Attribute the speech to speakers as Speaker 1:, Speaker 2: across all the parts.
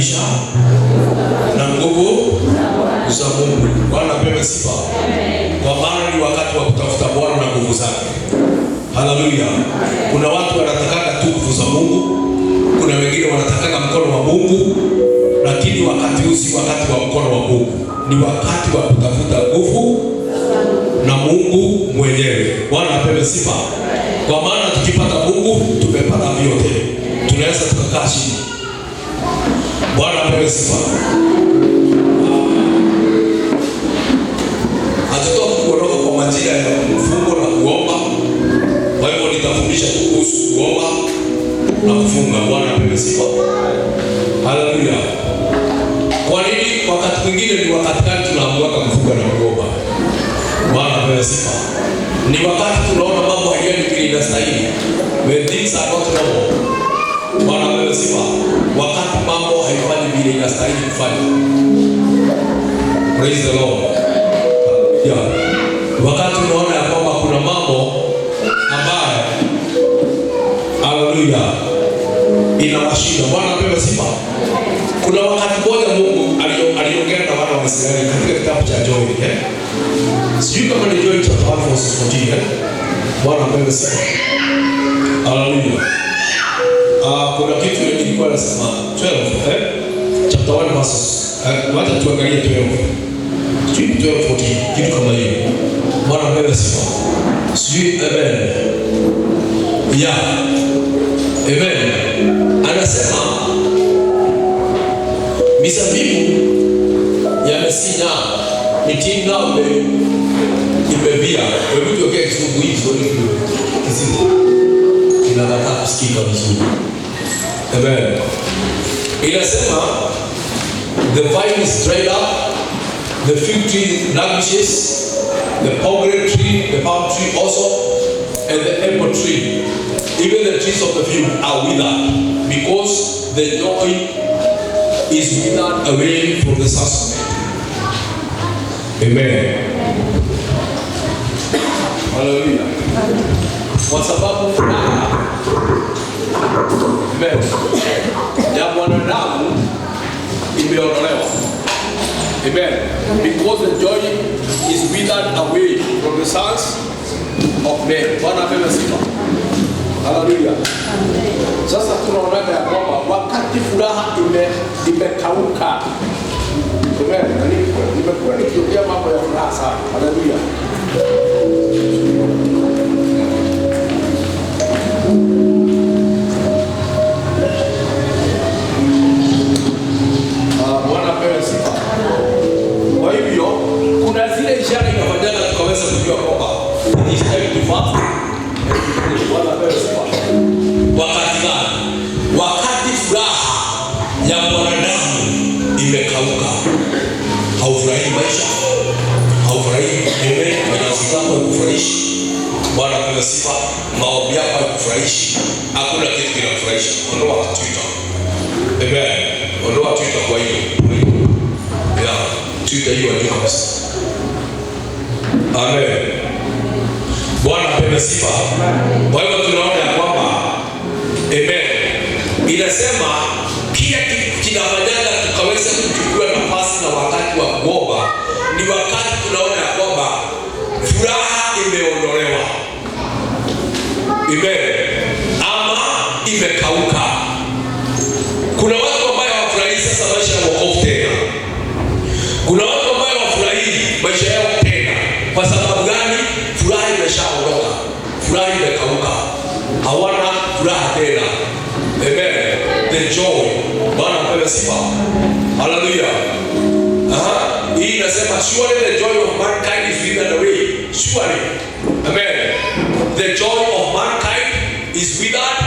Speaker 1: maisha na nguvu za Mungu. Bwana apewe sifa. Kwa maana ni wakati wa kutafuta Bwana na nguvu zake. Haleluya. Kuna watu wanataka tu nguvu za Mungu. Kuna wengine wanataka mkono wa Mungu, lakini wakati huu si wakati wa mkono wa Mungu. Ni wakati wa kutafuta nguvu na Mungu mwenyewe. Bwana apewe sifa. Kwa maana tukipata Mungu tumepata vyote. Tunaweza tukakaa chini. Bwana apewe sifa. Hatutoka kuondoka kwa majira ya mfungo na kuomba. Kwa hivyo nitafundisha kuhusu kuomba na kufunga. Bwana apewe sifa. Haleluya. Kwa nini wakati mwingine ni wakati gani tunaamua kufunga na kuomba? Bwana apewe sifa. Ni wakati tunaona mambo hayaendi vile inastahili. When things are not normal. Bwana apewe sifa. Wakati mambo haifanyi vile inastahili kufanya. Praise the Lord. Yeah. Wakati unaona ya kwamba kuna mambo ambayo haleluya inawashinda. Bwana apewe sifa. Kuna wakati mmoja Mungu aliongea na wana wa Israeli katika kitabu cha Joel, sijui kama ni Joel chapter 1 verse 14. Bwana apewe sifa. Haleluya. Kuna kitu nilikuwa nasema 12 chapter 1 verse wacha tuangalie 12. Sijui 12 14 kitu kama hiyo. Bwana apewe sifa. Sijui amen. Yeah. Amen. Anasema mizabibu yamesinya, miti nao imevia. Wewe mtu yake kizungu hizo ni kizito. Kinataka kusikika vizuri. Amen. Inasema the vine is dried up, the fig tree languishes, the pomegranate tree, the palm tree also, and the apple tree, even the trees of the field are withered, because the joy is withered away from the sustenance. Amen. Hallelujah. Kwa sababu amen, ya mwanadamu imeondolewa. Amen. Because the joy is withered away from the sons of men. Bwana apewe sifa. Hallelujah. Sasa tunaona ya kwamba wakati furaha imekauka. Amen. Nimekuwa nikiongea mambo ya furaha sana. Hallelujah. Bwana apewe sifa. Kwa hivyo kuna zile ishara inafanyana tukaweza kujua kwamba ni time to fast. Bwana apewe sifa. Wakati gani? Wakati furaha ya mwanadamu imekauka. Haufurahi maisha, haufurahi mwenyewe, maisha yako hayakufurahishi. Bwana apewe sifa. Maombi yako hayakufurahishi. Hakuna kitu kinakufurahisha. Ondoa Twitter. Amen. Ondoa Twitter kwa hiyo. Yeah, Twitter hiyo ndio kabisa. Amen. Bwana apewe sifa. Kwa hiyo tunaona ya kwamba amen, inasema kila kitu kinafanyana tukaweza kuchukua nafasi na wakati wa kuomba ni wakati tunaona ya kwamba furaha imeondolewa. Amen. Ama imekauka. Kuna watu ambao hawafurahi sasa maisha ya wokovu tena. Kuna watu ambao hawafurahi maisha yao tena. Kwa sababu gani? Furaha imeshaondoka. Furaha imekauka. Hawana furaha tena. Amen. The joy. Bwana apewe sifa. Hallelujah. Hii inasema surely the joy of mankind is withered away. Surely. Amen. The joy of mankind is withered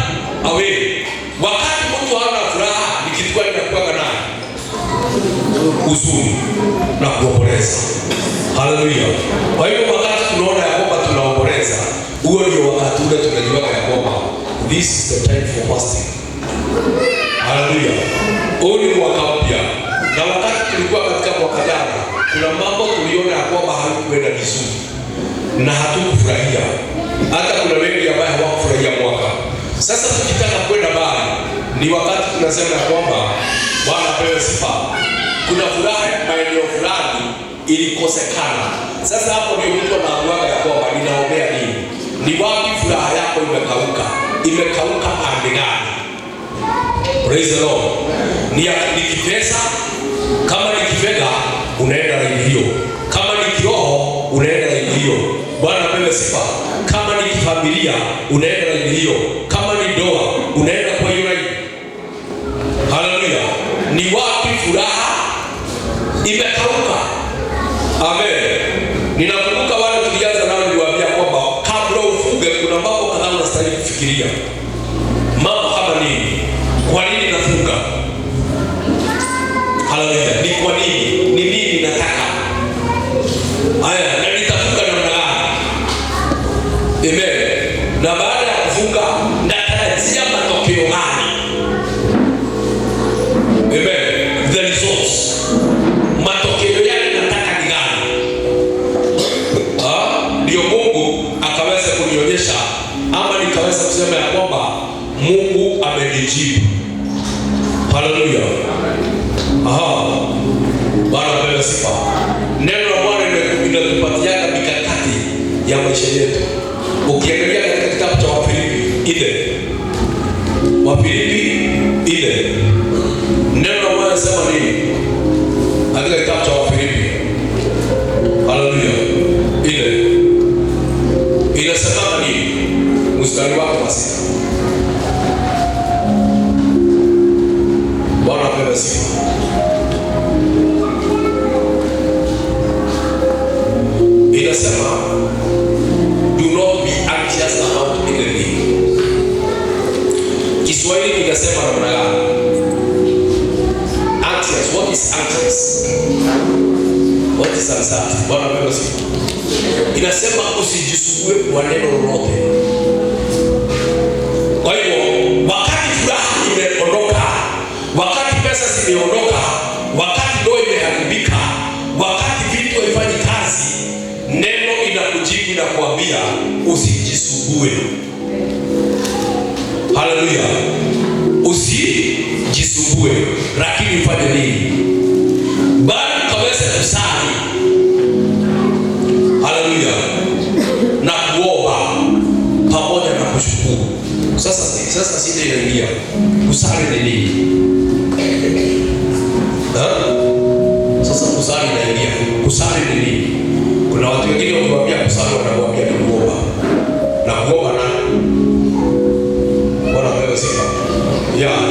Speaker 1: away. Wakati mtu hana furaha ni kitu gani kinakuwa naye? Huzuni na kuomboleza. Hallelujah. Kwa hiyo wakati tunaona ya kwamba tunaomboleza, huo ndio wakati ule tunajua ya kwamba this is the time for fasting. Hallelujah. Huu ni mwaka mpya. Na wakati tulikuwa katika mwaka jana, kuna mambo tuliona ya kwamba haikuenda vizuri na hatukufurahia. Hata kuna wengi ambao hawakufurahia mwaka. Sasa tukitaka kwenda mbali, ni wakati tunasema ya kwamba Bwana apewe sifa. Kuna furaha ya maeneo fulani ilikosekana. Sasa hapo ndio mtu anaamua ya kwamba ninaombea nini? Ni wapi furaha yako imekauka? Imekauka pande gani? Praise the Lord. Ni kipesa, kama ni kifedha unaenda na hiyo. Kama ni kiroho unaenda na hiyo. Bwana apewe sifa. Kama ni kifamilia unaenda na hiyo. Kama ni ndoa unaenda kwa hiyo. Haleluya. Ni wapi furaha imekauka? Amen. Ninakumbuka wale tulianza nao niliwaambia kwamba kabla ufunge kuna mambo kadhaa unastahili kufikiria. Mambo kama nini? Kwa nini nafunga? Haleluya. Ni kwa nini? Ni nini nataka? Haya, na nitafunga namna gani? Amen. Na baada ya kufunga natarajia matokeo gani? Amen. The results. Matokeo yale nataka ni gani? Ndio Mungu akaweza kunionyesha ama nikaweza kusema ya kwamba Mungu amenijibu. Haleluya. Bwana apewe sifa. Neno la Bwana linatupatia mikakati ya maisha yetu. Ukiangalia katika kitabu cha Wafilipi ile neno la Bwana linasema nini? Katika kitabu cha Wafilipi. Haleluya. Ile inasema nini? Mstari wake wa 6. Bwana apewe sifa. Inasema do not be anxious about anything. Kiswahili kinasema namna gani? Anxious. What is anxious? What is anxiety? Bwana apewe sifa. Inasema usijisumbue kwa neno lolote. Kwa hivyo wakati furaha imeondoka, wakati pesa zimeondoka, wakati ndoa imeharibika, wakati vitu haifanyi kazi, neno inakujibu na kuambia usijisumbue. Haleluya. Usijisumbue, lakini ufanye nini? Bali kaweze kusali. Haleluya. Na kuomba pamoja na kushukuru. Sasa sisi inaingia. Kusali ni nini? Sasa kusali inaingia. Kusali ni nini? Kuna watu wengine wakiwaambia kusali wanakuambia ni kuomba. Na kuomba na Bwana apewe sifa.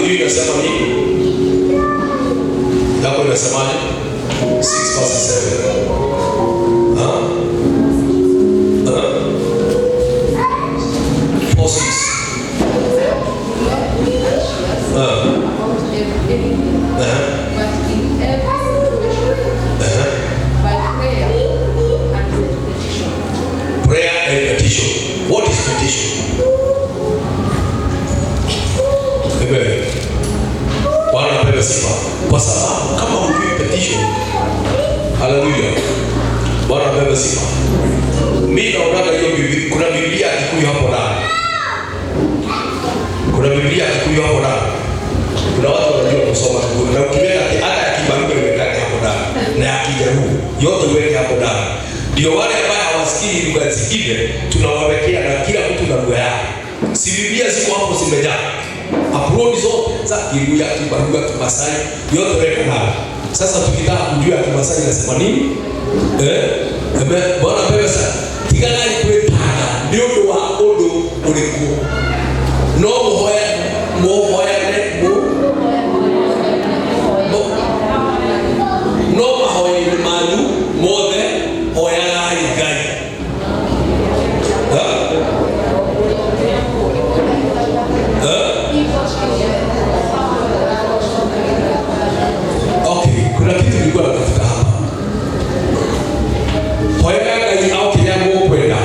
Speaker 1: Hiyo inasema nini? Hapo inasemaje? 6:7. Prayer and petition. What is petition? Amen. Bwana apewe sifa. Kwa sababu kama hujui petition, haleluya. Bwana apewe sifa. Mimi naona hiyo Biblia, kuna Biblia Kikuyu hapo ndani. Kuna Biblia Kikuyu hapo ndani. Kuna watu wanajua kusoma Kikuyu. Na ukiweka hata ya Kibangu imeweka hapo ndani. Na ya Kijaruo yote weke hapo ndani. Ndio wale ambao hawasikii lugha zingine tunawawekea na kila mtu na lugha yake. Si Biblia ziko hapo zimejaa. Upload zote za Kiluya, Kibaruga, Kimasai yote weka hapo. Sasa tukitaka kujua Kimasai inasema nini? Bwana apewe sana. Tigana ikwetana ndio wa odo uliku. No moya no mahoya ni malu mode hoya lai gai. Okay, kuna kitu nilikuwa natafuta hapa. Hoya gai au kinyamo kwenda.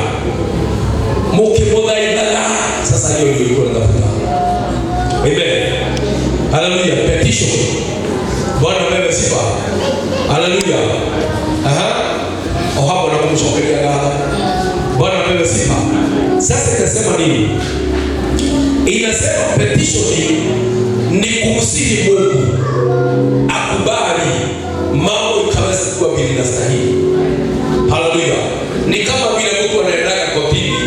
Speaker 1: Mukimudhaidala. Sasa hiyo ndio nilikuwa natafuta. Amen. Hallelujah. Petition. Bwana apewe sifa. Hallelujah. Hapo na kumshokelea gala. Bwana apewe sifa. Sasa inasema nini? Inasema petition ni kumsihi Mungu. akubali mambo ikaweza kuwa vile inastahili. Haleluya. Ni kama vile mtu anaendaga kotini.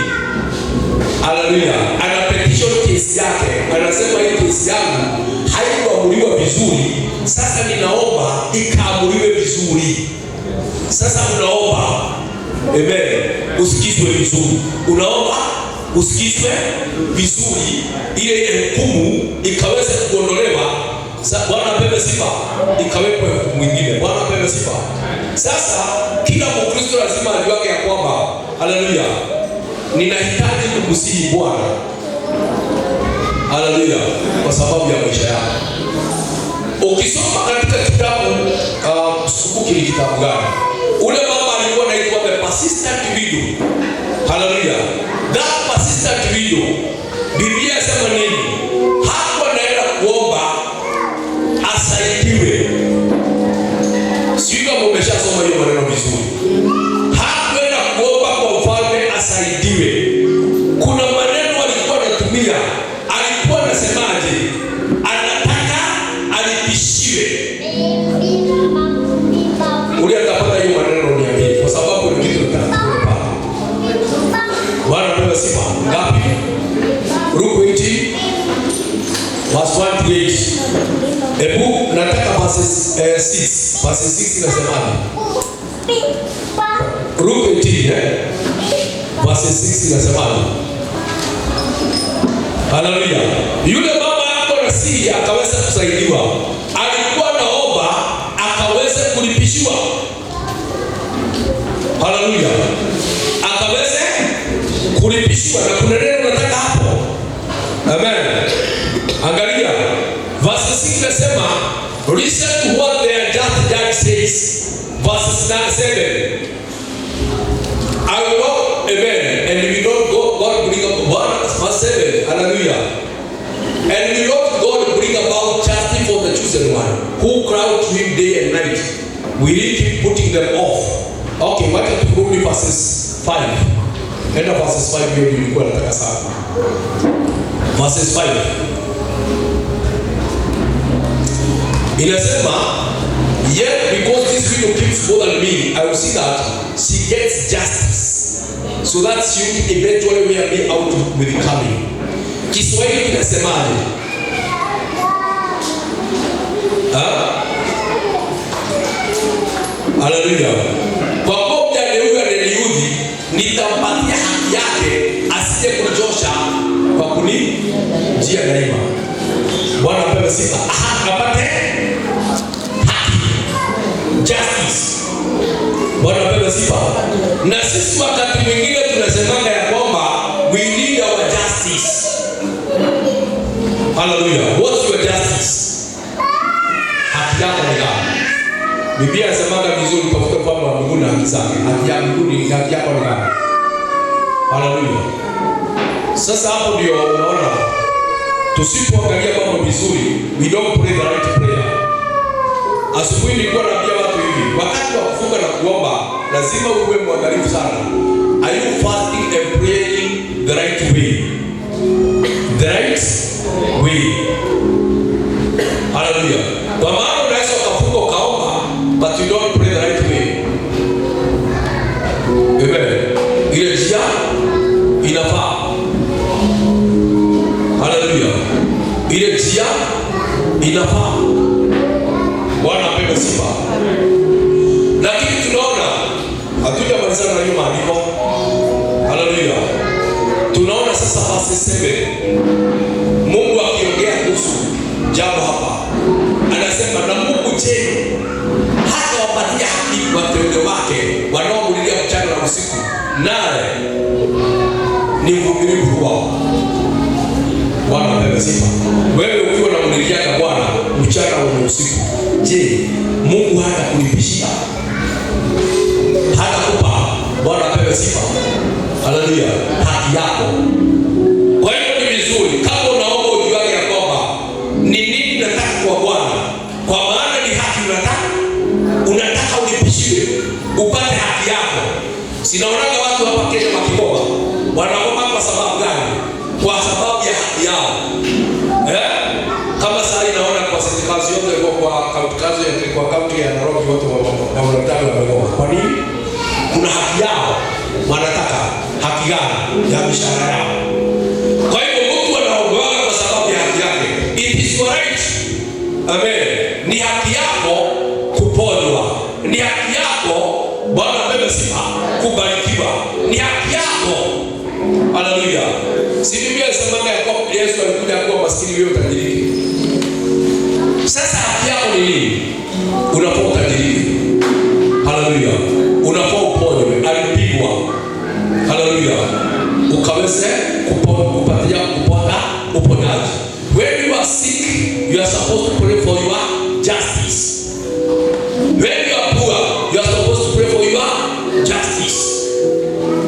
Speaker 1: Haleluya. Ana petition case yake. Anasema hii kesi yangu haikuamuliwa vizuri. Sasa ninaomba ikaamuliwe vizuri. Sasa unaomba, amen, usikizwe vizuri. Unaomba usikizwe vizuri, ile hukumu ikaweza kuondolewa. Bwana apewe sifa, ikawekwa mwingine. Bwana apewe sifa. Sasa kila Mkristo lazima ajuage ya kwamba, haleluya, ninahitaji kumsihi Bwana, haleluya, kwa sababu ya maisha yako. Ukisoma katika kitabu sikumbuki ni kitabu gani, ule mama alikuwa anaitwa the persistent widow. Haleluya. That persistent widow, Biblia inasema nini? Hapo anaenda kuomba asaidiwe. Sio kama umeshasoma hiyo maneno vizuri. Hapo anaenda kuomba kwa mfalme asaidiwe. Kuna maneno alikuwa anatumia, alikuwa anasemaje? Anataka alipishiwe. Ule atapata hiyo maneno niambie, kwa sababu ni kitu kinataka. Bwana apewe sifa. Ngapi? Luke 18 verse 1 to 8. Ebu nataka verses 6. Verses 6 inasemaje? Luke 18 verses 6 inasemaje? Haleluya. Yule mama yako na si akaweza kusaidiwa. Alikuwa naomba akaweza kulipishiwa. Haleluya. Akaweza kulipishiwa, na kuna neno nataka hapo. Amen. Angalia verse 6 inasema, listen to what their just judge says. Verse 7. I will not, amen, and we don't go, God bring up, verse 7, hallelujah. And we not God bring about justice for the chosen one, who cry to him day and night. Will he keep putting them off? Okay, wacha turudi verses 5. Enda verses 5 hiyo ilikuwa nataka sana. Verses 5. Inasema, yet because this widow keeps bothering me, I will see that she gets justice, so that she will eventually wear me out with coming. Kiswahili kinasemaje? Haleluya. Kwa kuwa mjane huyu ananiudhi, nitampatia haki yake, asije kunijosha kwa kunijia daima. Bwana apewe sifa. Apate haki, justice. Bwana apewe sifa. Na sisi wakati mwingine tunasemanga ya kwamba we need our justice. Hallelujah. What's your justice? Haki yako ni gani? Biblia inasemaga vizuri, tafuta ufalme wa mbinguni na haki zake. Haki ya mbinguni ni haki yako ni gani? Hallelujah. Sasa hapo ndio unaona tusipoangalia mambo vizuri, we don't pray the right prayer. Asubuhi nilikuwa naambia watu hivi, wakati wa kufunga na kuomba lazima uwe mwangalifu sana. Are you fasting and praying the right way? The right way. Hallelujah. Kwa maana unaweza ukafunga ukaomba, but you don't pray the right way. Amen. Ile njia inafaa. Hallelujah. Ile njia inafaa. Bwana apewe sifa. Lakini tunaona hatujamalizana na hiyo maandiko. Hallelujah. Tunaona sasa verse 7. Mungu akiongea kuhusu jambo hapa. Anasema, na Mungu je, hata wapatia haki wateule wake wanaomlilia mchana na usiku, naye ni mvumilivu wao. Bwana apewe sifa. Wewe ukiwa unamlilia Bwana mchana na usiku, je, Mungu hata kulipishia? Hata kupa? Bwana apewe sifa. Haleluya. Haki yako. Kwa hiyo ni vizuri kama unaomba ujuage ya kwamba ni nini nataka kwa Bwana, kwa maana ni haki unataka ulipishiwe upate haki yako. Sinaonaga watu hapa Kenya wakigoma. Wanaomba kwa sababu gani? Kwa sababu ya haki yao. Kama sasa naona kwa serikali wote kwa kaunti ya Nairobi wote wanataka wamegoma. Kwa nini? Kuna haki yao, wanataka haki gani? Ya mishahara yao. Kwa hiyo mtu anaogopa kwa sababu ya haki yake. It is your right. Amen. Ni haki yako kuponywa. Ni haki yako Bwana mbele sifa kubarikiwa. Ni haki yako. Haleluya. Si Biblia inasema ya kwamba Yesu alikuja kuwa maskini wewe utajiriki. Sasa haki yako ni nini? Unapoa utajiriki. Haleluya. Unapoa uponywe, alipigwa. Haleluya. Ukaweze kupatia kupona uponyaji. When you are sick, you are supposed to pray for your justice. When you are poor, you are supposed to pray for your justice.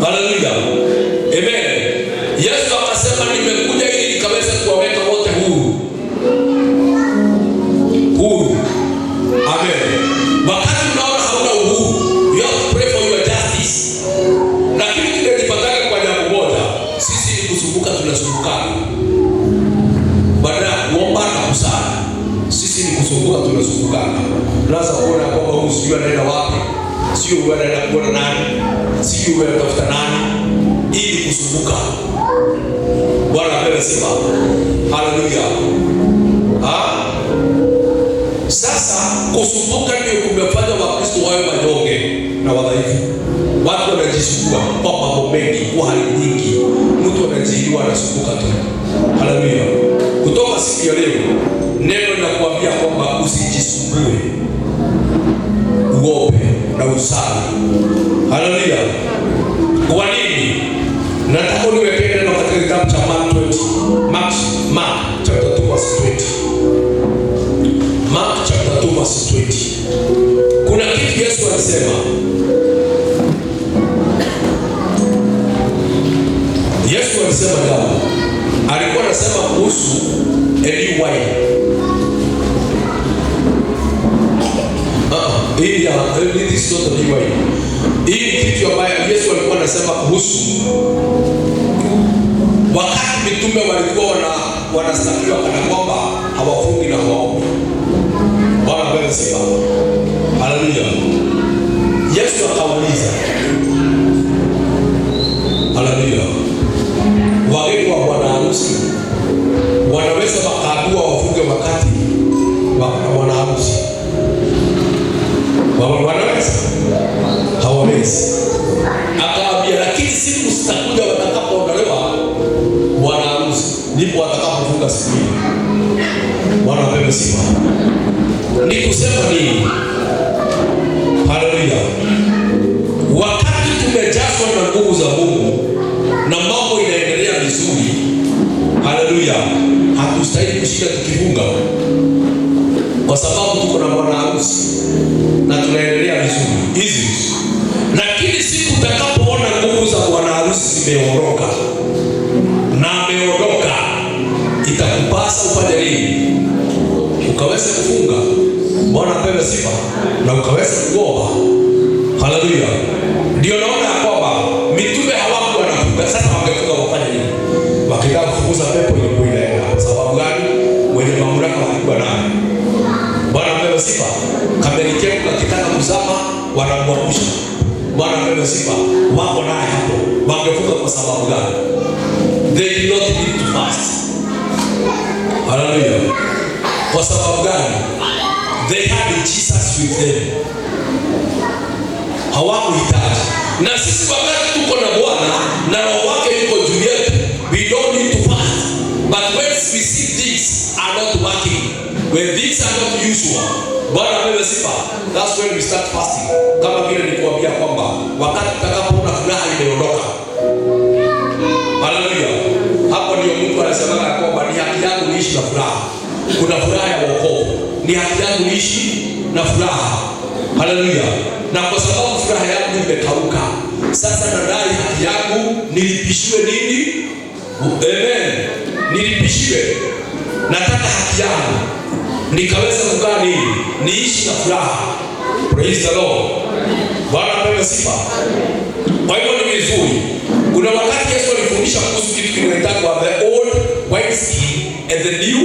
Speaker 1: Hallelujah. Amen. Yesu akasema nimekuja ili nikaweze kuwaweka wote huru. Huru. Amen. Wakati unaona hauna uhuru, you have to pray for your justice. Lakini tunajipataka kwa jambo moja. Sisi ni kusumbuka, tunasumbukana. Badala ya kuomba na kusali, sisi ni kusumbuka, tunasumbukana. Tunaanza kuona kwamba huyu sijui anaenda wapi, sio wewe anaenda kuona nani, sio wewe unatafuta nani, ili kusumbuka. Bwana apewe sifa. Haleluya. Sasa kusumbuka ndio kumefanya Wakristo wawe wanyonge na wadhaifu. Watu wanajisumbua kwa mambo mengi, kwa hali nyingi. Mtu anajiinua anasumbuka tu. Haleluya. Kutoka siku ya leo neno linakuambia kwamba usijisumbue. Uombe na usali. Haleluya. Kwa nini? Nataka niweke neno katika kitabu cha Mark 20. Mark chapter 2 verse 20. Mark chapter 2 verse 20. Kuna kitu Yesu alisema. Yesu alisema jambo. Alikuwa anasema kuhusu a new wine. This is not a new wine. Hii kitu ambayo Yesu alikuwa anasema kuhusu wakati mitume walikuwa wanastakiwa kana kwamba hawafungi na hawaombi. Bwana mbele sifa. Haleluya. Yesu akauliza. Haleluya. Wageni wa bwana harusi wanaweza wakaamua wafunge wakati wa bwana harusi? Wanaweza? Hawawezi. Akawaambia lakini siku zitakuja watakapoondolewa bwana harusi, ndipo watakapofunga siku hiyo. Bwana apewe sifa. Ni kusema nini? Haleluya. Wakati tumejazwa na nguvu za Mungu na mambo inaendelea vizuri, haleluya, hatustahili kushinda tukifunga, kwa sababu tuko na bwana harusi na tunaendelea vizuri hizi. Lakini siku utakapoona nguvu za bwana harusi zimeondoka na ameondoka, itakupasa ufanye nini? Ukaweze kufunga. Bwana apewe sifa. Na ukaweze kuomba. Haleluya. Ndio naona kwamba mitume hawakuwa wanafunga. Sasa wangefunga wafanye nini? Wakitaka kufukuza pepo ilikuwa inaenda. Kwa sababu gani? Mwenye mamlaka walikuwa naye. Bwana apewe sifa. Kameliketu kakitaka kuzama wanamwangusha. Bwana apewe sifa. Wako naye hapo. Wangefunga kwa sababu gani? They did not need to fast. Haleluya. Kwa sababu gani? They had Jesus with them. Hawakuhitaji. Na sisi wakati tuko na Bwana na roho wake yuko juu yetu, we don't need to fast. But when we see things are not working, when things are not usual, Bwana apewe sifa, that's when we start fasting. Kama vile nilikuambia kwamba wakati utakapoona furaha imeondoka, haleluya, hapo ndio Mungu anasema kwamba ni haki yangu niishi na furaha. Kuna furaha ya wokovu. Ni haki yangu niishi na furaha. Haleluya. Na kwa sababu furaha yangu imekauka, sasa nadai haki yangu nilipishiwe nini? Amen. Nilipishiwe. Nataka haki yangu nikaweza kukaa nini? Niishi na furaha. Praise the Lord. Bwana apewe sifa. Kwa hivyo ni vizuri. Kuna wakati Yesu alifundisha kuhusu kitu kinaitwa the old wineskin and the new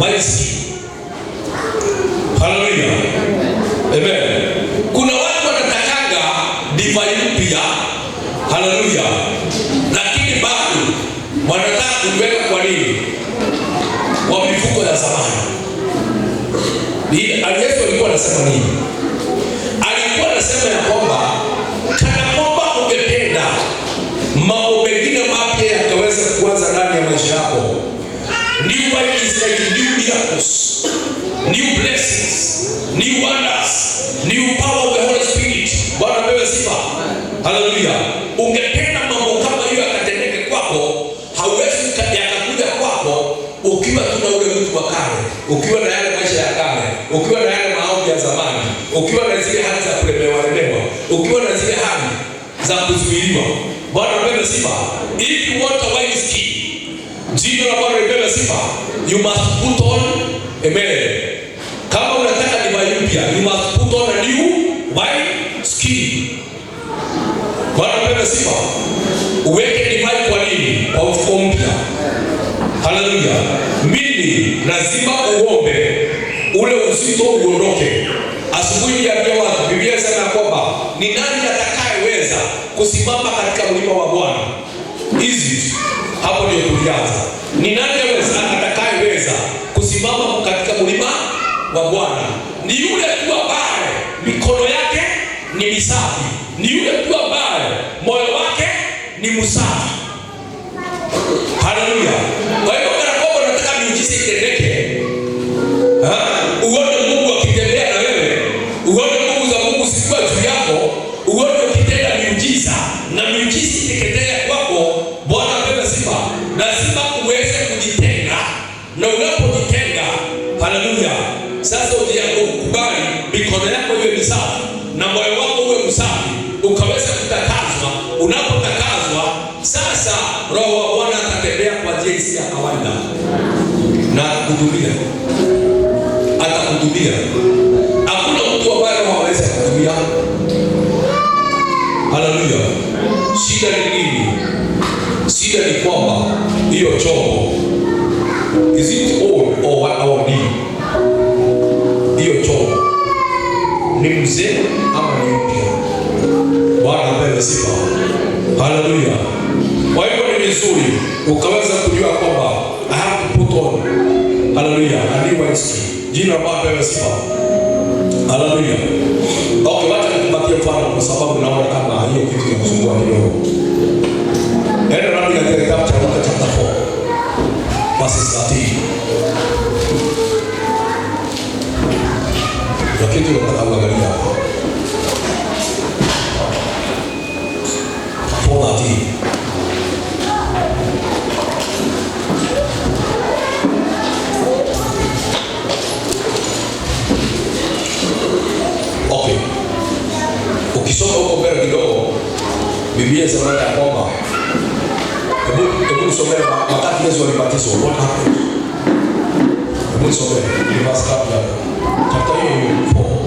Speaker 1: wineskin. Haleluya. Amen. Kuna watu wanatakanga divai mpya. Haleluya. Lakini bado wanataka kuweka kwa nini? Kwa mifuko ya zamani. Yesu alikuwa anasema nini? Alikuwa anasema ya kwamba kana kwamba ungependa mambo mengine mapya yakaweza kuanza ndani ya maisha yako. New life is like new miracles, new blessings, new wonders, new power of the Holy Spirit. Bwana apewe sifa. Haleluya. Ungependa mambo kama hiyo yakatendeke kwako, hauwezi yakakuja kwako ukiwa tuna ule mtu wa kale, ukiwa na yale maisha ya kale, ukiwa na yale maombi ya zamani, ukiwa na zile hali za kulemewa, ukiwa na zile hali za kuzuiliwa. Bwana apewe sifa. If you want a wine skin, jina la Bwana lipewe sifa. You must put on, amen. Kama unataka divai mpya, you must put on a new wine skin. Bwana apewe sifa. Uweke divai kwa nini? Kwa mfuko mpya. Haleluya. Mimi lazima uombe ule uzito uondoke. Asubuhi ya leo Biblia inasema kwamba ni nani atakayeweza kusimama katika mlima wa Bwana? Hizi hapo ndio tulianza. Ni nani atakayeweza kusimama katika mlima wa Bwana? Ni yule tu ambaye mikono yake ni misafi. Ni yule tu ambaye moyo wake ni msafi. Haleluya. Kwa hiyo kana kwamba unataka miujiza itendeke, uone Mungu akitembea na wewe, uone nguvu za Mungu zikuwa juu yako, uone ukitenda miujiza na miujiza ikitendea kwako. Bwana apewe sifa. Lazima uweze kujitenga, na unapojitenga, haleluya, sasa ukubali mikono yako iwe misafi na moyo wako uwe msafi, ukaweza kutakazwa. Unapotakazwa sasa, Roho wa Bwana atatembea kwa jinsi ya kawaida na kuhudumia. Atakuhudumia. Hakuna mtu ambaye hawezi kuhudumia. Haleluya. Shida ni nini? Shida ni kwamba hiyo chombo, is it old or new? Hiyo chombo ni mzee ama ni mpya? Bwana apewe sifa. Haleluya. Kwa hivyo ni vizuri ukaweza kujua kwamba I have to put on, haleluya, a new wine skin. Jina la Bwana apewe sifa. Haleluya. Okay, wacha nikupatie mfano kwa sababu naona kama hiyo kitu kinasumbua kidogo. Nenda rudi katika kitabu cha Luka chapter 4 verse 13. Lakini tunataka kuangalia hapo. 4:13. Okay. Ukisoma huko mbele kidogo, Biblia inasema ya kwamba hebu nisomee wakati Yesu alibatizwa, what happened? Hebu nisomee verse chapter 4,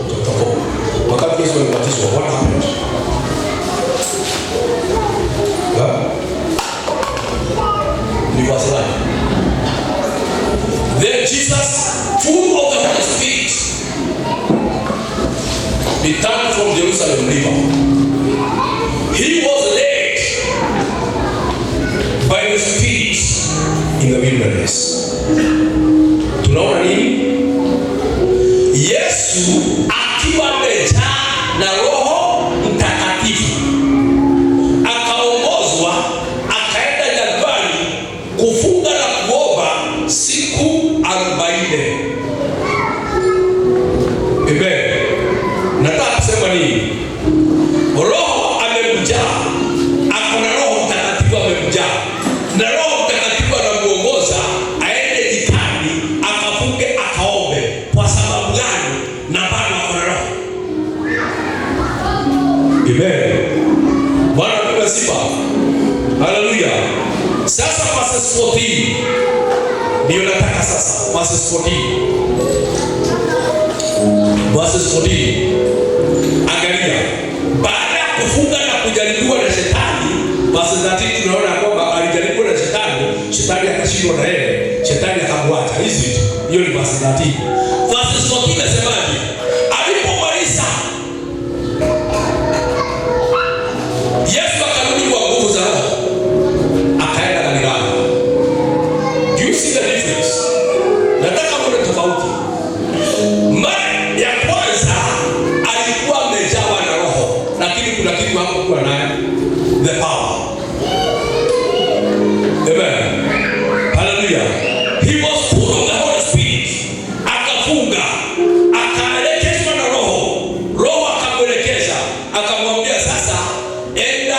Speaker 1: chapter 4. Wakati Yesu alibatizwa, what happened? Verse 9. Then Jesus, full of the Holy Spirit, returned from Jerusalem river. He was led by the Spirit in the wilderness. Tunaona nini? Yesu akiwa amejaa na Roho Mtakatifu akaongozwa, akaenda jangwani kufunga na kuomba siku 40. Amen. Nataka kusema nini? Roho amemjaa, akona Roho Mtakatifu amemjaa, na Roho Mtakatifu anamuongoza aende jikani akafunge akaombe. Kwa sababu gani? Na bado akona Roho. Amen. Bwana apewe sifa. Haleluya. Sasa verse 14 ndio nataka sasa. Verse 14. Verse 14. Angalia. Baada ya kufunga na kujaribiwa na shetani, verse 13 tunaona kwamba alijaribiwa na shetani, shetani akashindwa na yeye, shetani akamwacha. Hizi hiyo ni verse 13. Verse tofauti. Mara ya kwanza alikuwa amejawa na Roho, lakini kuna kitu hakuwa nayo, the power. Amen. Hallelujah. He was full of the Holy Spirit. Akafunga, akaelekezwa na Roho. Roho akamwelekeza, akamwambia sasa, enda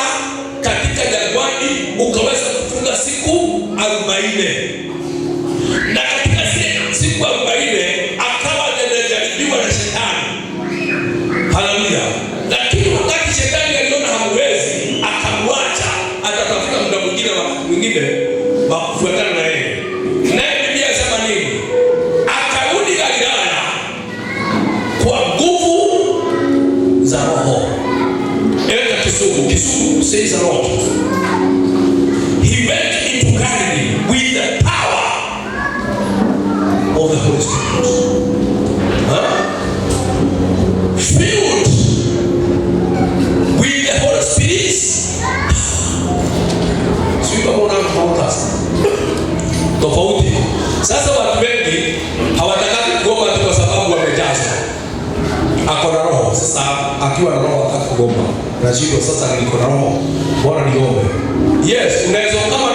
Speaker 1: katika jangwani ukaweza kufunga siku 40. Na katika siku 40 akawa anajaribiwa na shetani. Hallelujah. Lakini wakati shetani aliona hamwezi, akamwacha, atatafuta muda mwingine wa kufuatana na yeye. Naye Biblia inasema nini? Akarudi Galilaya kwa nguvu za Roho. Eka Kisumu says a lot. He went into Galilee with the power of the Holy Spirit. Filled with the Holy Spirit. Sio kama unaona tofauti. Sasa watu wengi hawataka kuomba tu kwa sababu wamejazwa. Ako na Roho. Sasa akiwa na Roho hataka kuomba. Na jibu sasa niko na Roho. Bwana niombe. Yes, unaweza kama